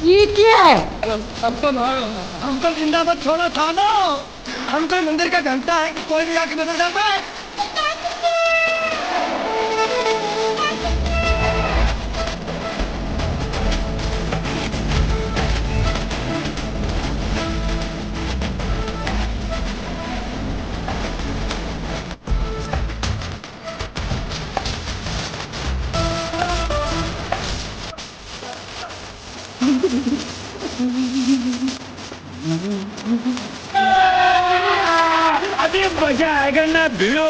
ये क्या है? अंकल जिंदाबाद थोड़ा था ना। अंकल मंदिर का घंटा है, कोई भी आके बदल जाता है। अभी मजा आएगा ना भिड़ो।